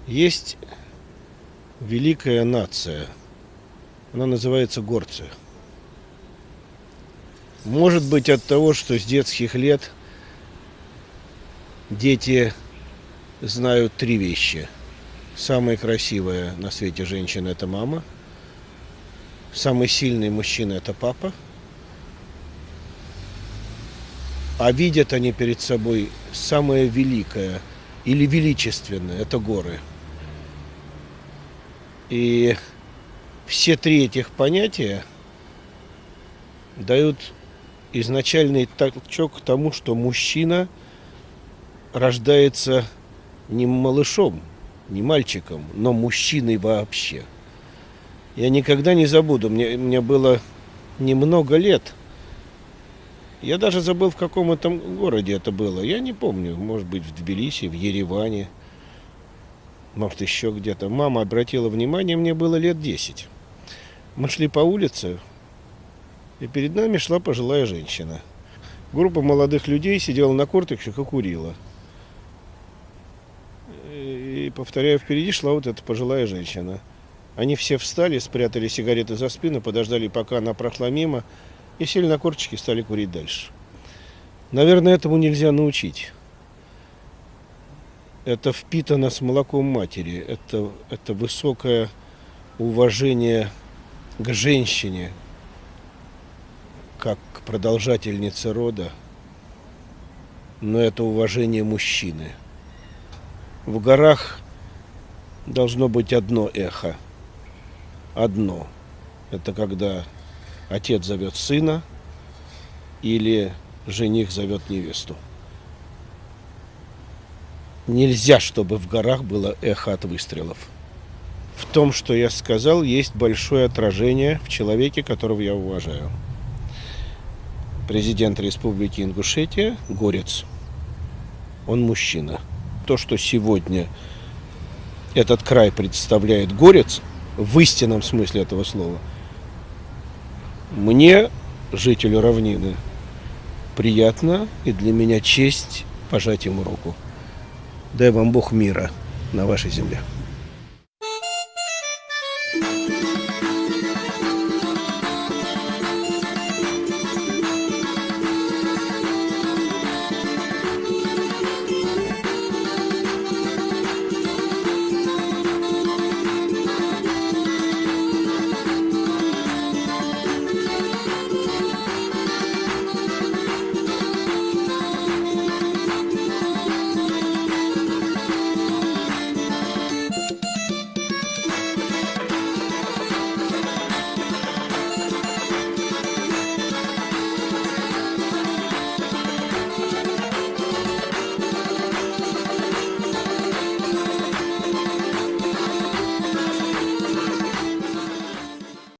Есть великая нация, она называется горцы. Может быть, от того, что с детских лет дети знают три вещи. Самая красивая на свете женщина – это мама. Самый сильный мужчина – это папа. А видят они перед собой самое великое или величественное – это горы. И все три этих понятия дают изначальный толчок к тому, что мужчина рождается не малышом, не мальчиком, но мужчиной вообще. Я никогда не забуду, мне было немного лет. Я даже забыл, в каком этом городе это было. Я не помню, может быть, в Тбилиси, в Ереване, может, еще где-то. Мама обратила внимание, мне было лет 10. Мы шли по улице, и перед нами шла пожилая женщина. Группа молодых людей сидела на корточках и курила. И, повторяю, впереди шла вот эта пожилая женщина. Они все встали, спрятали сигареты за спину, подождали, пока она прошла мимо, и сели на корточки и стали курить дальше. Наверное, этому нельзя научить. Это впитано с молоком матери. Это высокое уважение к женщине, как к продолжательнице рода, но это уважение мужчины. В горах должно быть одно эхо. Одно. Это когда отец зовет сына или жених зовет невесту. Нельзя, чтобы в горах было эхо от выстрелов. В том, что я сказал, есть большое отражение в человеке, которого я уважаю. Президент Республики Ингушетия – горец. Он мужчина. То, что сегодня этот край представляет горец, в истинном смысле этого слова, мне, жителю равнины, приятно и для меня честь пожать ему руку. Дай вам Бог мира на вашей земле.